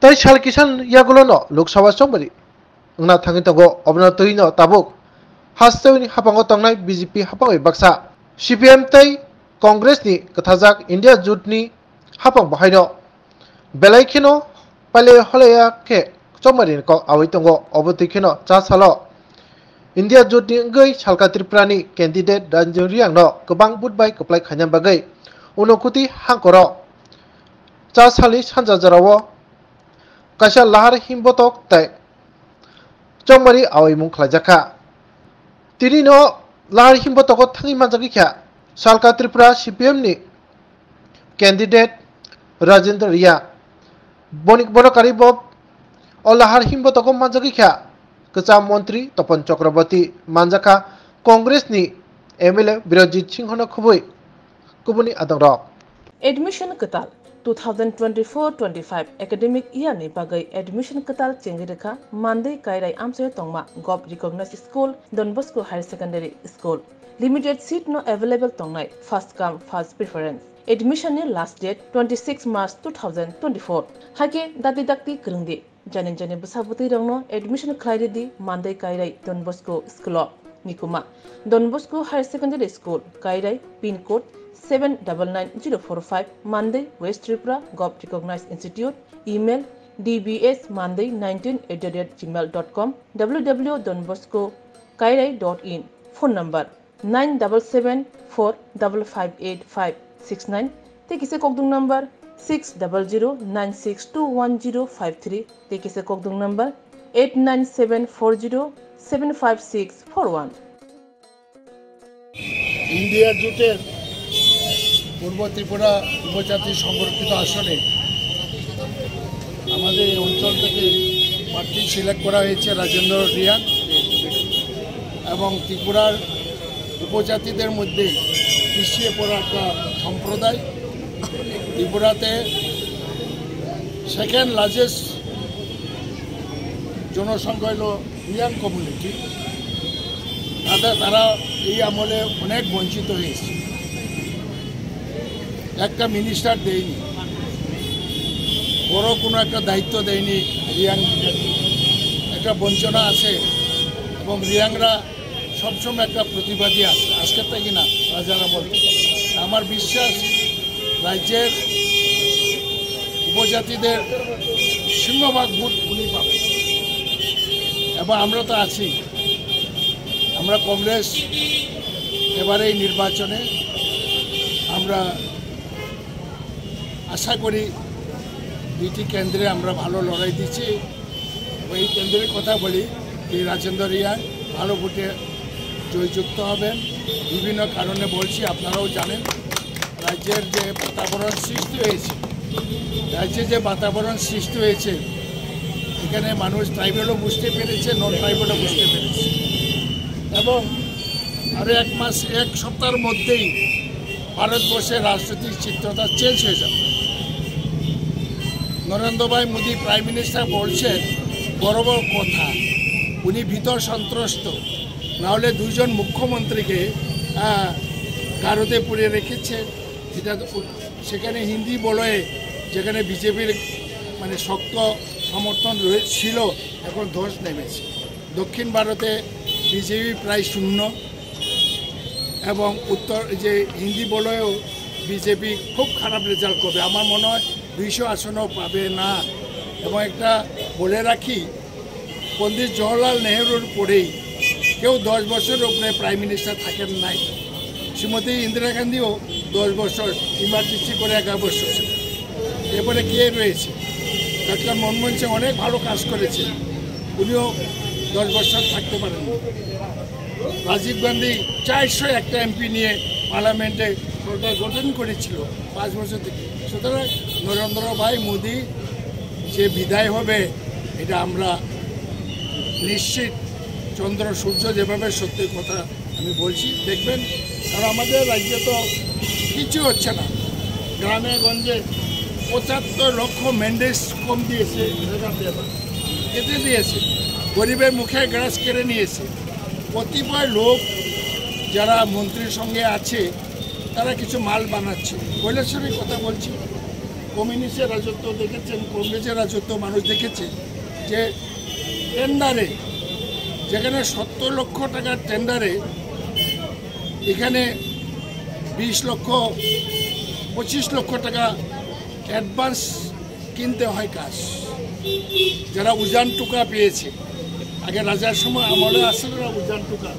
তাই সাল কিষান ইয়াগুলো লোকসভা চমরি না থাকি তগো অবনা তৈন তাবুক হাস্তেউনি হাপাঙ্গ তংনাই বিজেপি হাপাঙ্গই বাক্সা সিপিএম তাই কংগ্রেস नि कथाजाक इंडिया जुट नि हापं बाहायनो बेलायखिनो पाले हलेया के चमरिन को आवैतंगो अबतिखिनो चा सालो इंडिया जुट नि गै सालका त्रिपुरानि कैंडिडेट रंजन रियांगनो गोबां बुटबाय कप्लाय खायनाम बागै उनकुति हांकरो चा सालि सानजा जरावो काशा लाहार हिमबतक ताय चमरि आवैमुं खालायजाखा तिनिनो लाहार हिमबतक थाङि माजागिख्या सालका त्रिपुरा सीपीएम नि कैंडिडेट राजेंद्र रिया बनिक बनकारी बब अलाहार हिमबतक माजागिख्या कचा मंत्री तपन चक्रवर्ती मानजाखा कांग्रेस नि एमएलए बिरजित सिंह खुबै कुबुनि आदंग admission कताल 2024-25 academic year ni bagai admission katal chengirekha Monday kairai amse tongma gov recognized school Don Bosco Higher Secondary School limited seat no available tongnai first come first preference admission ni last date 26 March 2024 hake dakti krungdi jane busabuti rongno admission khlaide di Monday kairai Don Bosco School Nikuma Don Bosco Higher Secondary School kairai pin code 799045 Monday West Tripura Gov Recognized Institute email dbsmonday19@gmail.com www.donboscokairai.in phone number 9774558569 tekise kokdung number 6009621053 tekise kokdung number 8974075641 India जुटे पूर्व त्रिपुरा उपजाति संरक्षित आसने अंचल प्रार्थी select करा राजेंद्र रिया एवं त्रिपुरार उपजातिदेर मध्य पिछिए पड़ा एक सम्प्रदाय त्रिपुराते सेकेंड लार्जेस्ट जनसंख्या हलो रियान कम्यूनिटी तारा আমলে অনেক বঞ্চিত হয়েছে একটা মিনিস্টার দেয়নি বড় কোনো একটা দায়িত্ব দেয়নি রিয়াং একটা বঞ্চনা আছে এবং রিয়াংরা সবসময় একটা প্রতিবাদী আছে আজকের থেকে না রাজারা বলে আমার বিশ্বাস রাজ্যের উপজাতিদের সিংহভাগ ভোট উনি পাবেন এবং আমরা তো আছি আমরা কংগ্রেস এবারে নির্বাচনে আমরা আশা করি দুইটি কেন্দ্রে আমরা ভালো লড়াই দিচ্ছি এই কেন্দ্রের কথা বলি এই রাজেন্দ্র রিয়া ভালো ভোটে জয়যুক্ত হবেন বিভিন্ন কারণে বলছি আপনারাও জানেন রাজ্যের যে বাতাবরণ সৃষ্টি হয়েছে এখানে মানুষ ট্রাইবেলও বুঝতে পেরেছে নন ট্রাইবেলও বুঝতে পেরেছে এবং আরও এক সপ্তাহের মধ্যেই ভারতবর্ষের রাজনৈতিক চিত্রটা চেঞ্জ হয়ে যাবে নরেন্দ্র ভাই মোদী প্রাইম মিনিস্টার বলছেন বড় বড় কথা উনি ভীতর সন্ত্রস্ত নাহলে দুইজন মুখ্যমন্ত্রীকে কারোতে পুরে রেখেছে এটা সেখানে হিন্দি বলে যেখানে বিজেপির মানে শক্ত সমর্থন ছিল এখন ধস নেমেছে দক্ষিণ ভারতে বিজেপি প্রায় শূন্য এবং উত্তর যে হিন্দি বলেও বিজেপি খুব খারাপ রেজাল্ট করবে আমার মনে হয় 200 আসনও পাবে না এবং একটা বলে রাখি পণ্ডিত জওহরলাল নেহরুর পরেই কেউ 10 বছরের উপরে প্রাইম মিনিস্টার থাকেন নাই শ্রীমতী ইন্দিরা গান্ধীও 10 বছর ইমার্জেন্সি করে 11 বছর ছিল এরপরে কে রয়েছে ডক্টর মনমোহন সিং অনেক ভালো কাজ করেছে উনিও 10 বছর থাকতে পারেন রাজীব গান্ধী 401টা এমপি নিয়ে পার্লামেন্টে সরকার গঠন করেছিল 5 বছর থেকে সুতরাং নরেন্দ্র ভাই মোদী যে বিদায় হবে এটা আমরা নিশ্চিত চন্দ্র সূর্য যেভাবে সত্যি কথা আমি বলছি দেখবেন আর আমাদের রাজ্যে তো কিছু হচ্ছে না গ্রামে গঞ্জে 75 লক্ষ ম্যান্ডেট কম দিয়েছে কেটে দিয়েছে গরিবের মুখে গ্রাস কেড়ে নিয়েছে কতিপয় লোক যারা মন্ত্রীর সঙ্গে আছে তারা কিছু মাল বানাচ্ছে কৈলাসের কথা বলছি কমিউনিস্টের রাজত্ব দেখেছেন, কংগ্রেসের রাজত্ব মানুষ দেখেছে যে টেন্ডারে যেখানে 70 লক্ষ টাকার টেন্ডারে এখানে 20 লক্ষ 25 লক্ষ টাকা অ্যাডভান্স কিনতে হয় কাজ। যারা উজান টুকা পেয়েছে, আগে রাজার সময় আমলে আসলে না উজান টুকা,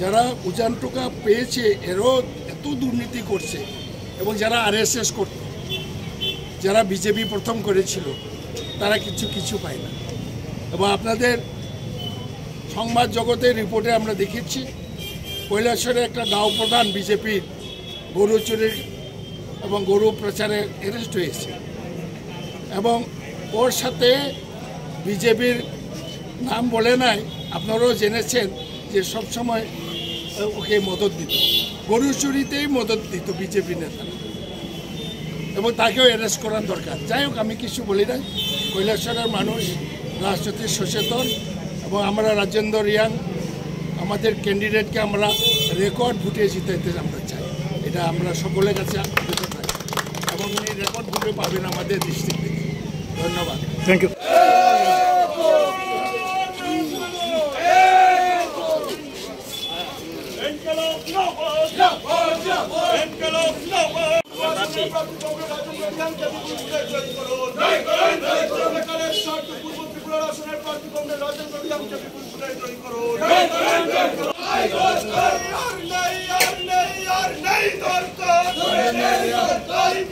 যারা উজান টুকা পেয়েছে এরও এত দুর্নীতি করছে, এবং যারা RSS করত, যারা বিজেপি প্রথম করেছিল, তারা কিছু পায় না। এবং আপনাদের সংবাদ জগতের রিপোর্টে আমরা দেখেছি কৈলাসহরে একটা গাঁও প্রধান বিজেপির গরু চুরির এবং গরু প্রচারে অ্যারেস্ট হয়েছে, এবং ওর সাথে বিজেপির নাম বলে নাই, আপনারাও জেনেছেন যে সবসময় ওকে মদত দিত, গরু চুরিতেই মদত দিত বিজেপি নেতা, এবং তাকেও অ্যারেস্ট করার দরকার। যাই হোক, আমি কিছু বলি না। কৈলাসহরের মানুষ রাজনীতি সচেতন, এবং আমরা রাজেন্দ্র রিয়াং আমাদের ক্যান্ডিডেটকে আমরা রেকর্ড ভোটে জিতাইতে আমরা চাই, এটা আমরা সকলের কাছে আবেদন রাখি, এবং উনি রেকর্ড ভোটে পাবেন আমাদের ডিস্ট্রিক্ট থেকে। ধন্যবাদ। Thank you.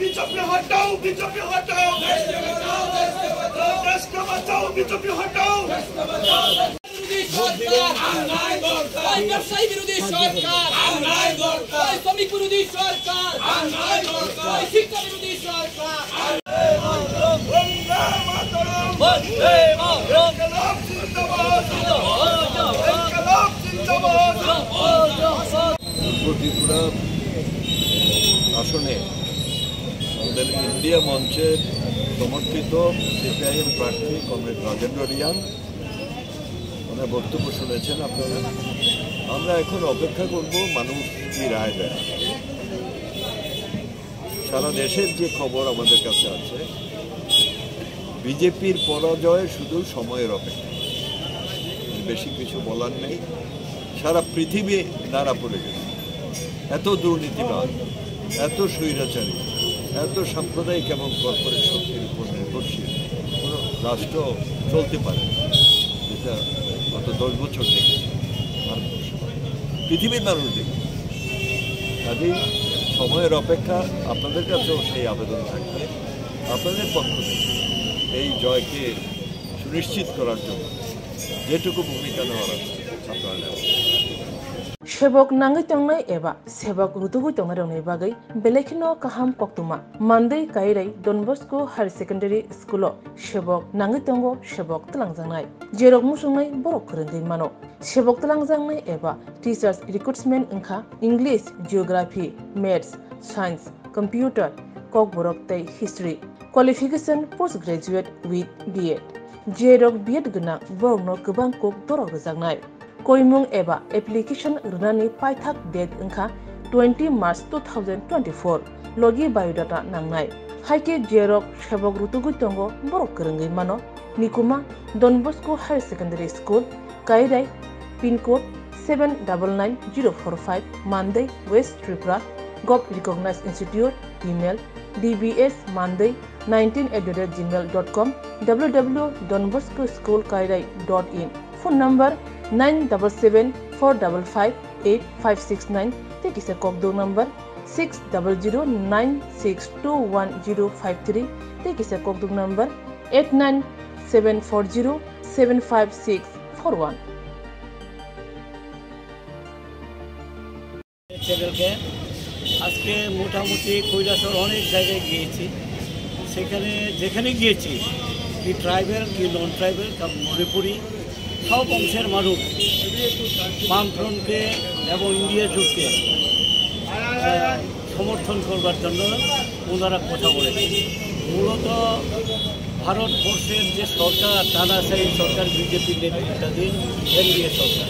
बीजेपी हटाओ, बीजेपी हटाओ, देश को बचाओ, बीजेपी हटाओ। ব্যবসায়ী বিরোধী সরকার, শ্রমিক বিরোধী সরকার, শিক্ষা বিরোধী সরকার। ত্রিপুরা আসনে আমাদের ইন্ডিয়া মঞ্চের সমর্থিত CPIM প্রার্থী কমরেড রাজেন্দ্র রিয়াং ওনার বক্তব্য শুনেছেন আপনারা। আমরা এখন অপেক্ষা করব মানুষ কি রায় দেয়। সারা দেশের যে খবর আমাদের কাছে আছে, বিজেপির পরাজয় শুধু সময়ের অপেক্ষা, বেশি কিছু বলার নেই। সারা পৃথিবী নাড়া পড়ে গেছে। এত দুর্নীতিবাদ, এত স্বৈরাচারী, এত সাম্প্রদায়িক এবং কর্পোরেট শক্তির উপর নির্ভরশীল কোনো রাষ্ট্র চলতে পারে, যেটা গত 10 বছর দেখেছে ভারতবর্ষ, পৃথিবীর মানুষ দেখেছে। কাজেই সময়ের অপেক্ষা। আপনাদের কাছেও সেই আবেদন থাকবে, আপনাদের পক্ষ থেকে এই জয়কে সুনিশ্চিত করার জন্য যেটুকু ভূমিকা নেওয়ার আছে আপনারা নেবেন। Sebok nangai tongnai eba sebok rutugu tongnai rongni bagai belekino kaham koktuma Mandai kairai Don Bosco Higher Secondary School sebok nangai tongo sebok talangjangnai jerok musungnai borok khorenggai mano sebok talangjangnai eba teachers recruitment ingkha English, Geography, Maths, Science, Computer, kok borok tei History qualification postgraduate with B.Ed jerok B.Ed gna borokno gobang kok dorok rejangnai Koimung eba application runani paithak date ingkha 20 March 2024 logi biodata nangnai haike jerok sebok rutugu tongo borok kerengai mano nikuma Don Bosco Higher Secondary School Kairai pin code 799045 Mandai West Tripura Gov Recognized Institute email dbsmandai19@gmail.com www.donboscoschoolkairai.in phone number 977-455-8569 take is a Kokdo number 60096210053 take is a Kokdo number 89740756141 চ্যানেলকে আজকে মোটামুটি কৈলাসহর অনেক জায়গায় গিয়েছি, সেখানে যেখানে গিয়েছি কি ট্রাইবেল কি নন ট্রাইবেল মণিপুরি সব অংশের মানুষ বামফ্রন্টকে এবং ইন্ডিয়া জোটকে সমর্থন করবার জন্য ওনারা কথা বলেছে। মূলত ভারতবর্ষের যে সরকার তানাশাহী সরকার বিজেপি নেতৃত্বাধীন এনডিএ সরকার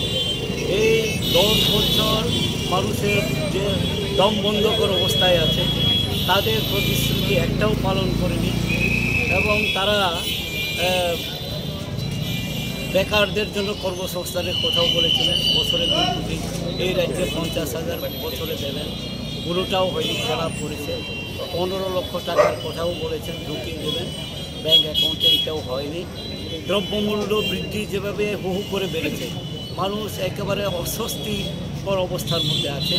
এই 10 বছর মানুষের যে দম বন্ধকর অবস্থায় আছে তাদের প্রতিশ্রুতি একটাও পালন করেনি এবং তারা বেকারদের জন্য কর্মসংস্থানের কথাও বলেছিলেন। বছরে 2 কোটি, এই রাজ্যে 50,000 বছরে দেবেন, কোনোটাও হয়নি, খারাপ করেছে। 15 লক্ষ টাকার কথাও বলেছেন ঢুকিয়ে দেবেন ব্যাঙ্ক অ্যাকাউন্টে, এটাও হয়নি। দ্রব্যমূল্য বৃদ্ধি যেভাবে হু হু করে বেড়েছে, মানুষ একেবারে অস্বস্তিকর অবস্থার মধ্যে আছে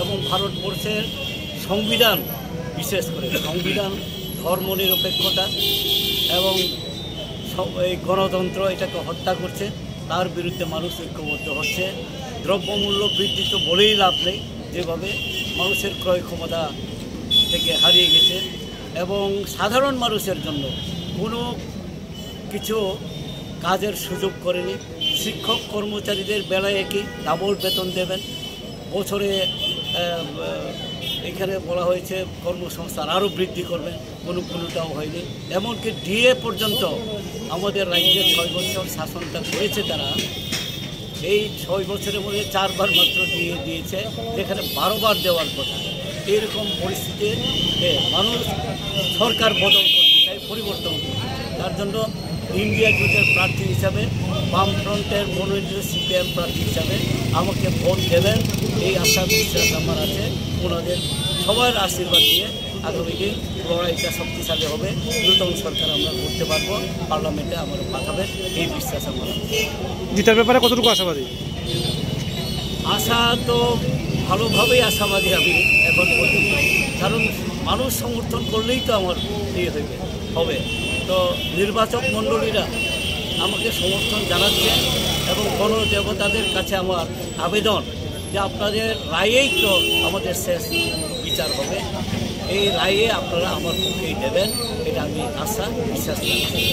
এবং ভারতবর্ষের সংবিধান, বিশেষ করে সংবিধান, ধর্মনিরপেক্ষতা এবং এই গণতন্ত্র এটাকে হত্যা করছে। তার বিরুদ্ধে মানুষ ঐক্যবদ্ধ হচ্ছে। দ্রব্যমূল্য বৃদ্ধি তো বলেই লাভ নেই, যেভাবে মানুষের ক্রয় ক্ষমতা থেকে হারিয়ে গেছে এবং সাধারণ মানুষের জন্য কোনো কিছু কাজের সুযোগ করেনি। শিক্ষক কর্মচারীদের বেলায় একই, ডাবল বেতন দেবেন। বছরে এখানে বলা হয়েছে কর্মসংস্থান আরও বৃদ্ধি করবেন, কোনোটাও হয়নি। এমনকি ডিএ পর্যন্ত আমাদের রাজ্যে 6 বছর শাসনটা করেছে তারা, এই 6 বছরের মধ্যে 4 বার মাত্র ডিএ দিয়েছে, যেখানে 12 বার দেওয়ার কথা। এরকম পরিস্থিতিতে মানুষ সরকার বদল করতে চায়, পরিবর্তন করতে চায়। তার জন্য ইন্ডিয়া জোটের প্রার্থী হিসাবে, বামফ্রন্টের মনোনীত সিপিএম প্রার্থী হিসাবে আমাকে ভোট দেবেন, এই আশা বিশ্বাস আমার আছে। ওনাদের সবার আশীর্বাদ দিয়ে আগামী দিন লড়াইটা শক্তিশালী হবে, নতুন সরকার আমরা করতে পারবো, পার্লামেন্টে আমরা পাঠাবেন, এই বিশ্বাস আমার আছে। জিতার ব্যাপারে কতটুকু আশাবাদী? আশা তো ভালোভাবেই আশাবাদী আমি এখন পর্যন্ত, কারণ মানুষ সমর্থন করলেই তো আমার হবে। তো নির্বাচক মণ্ডলীরা আমাকে সমর্থন জানাচ্ছে এবং গণদেবতাদের কাছে আমার আবেদন যে আপনাদের রায়েই তো আমাদের শেষ বিচার হবে, এই রায়ে আপনারা আমার পক্ষেই দেবেন, এটা আমি আশা বিশ্বাস করি।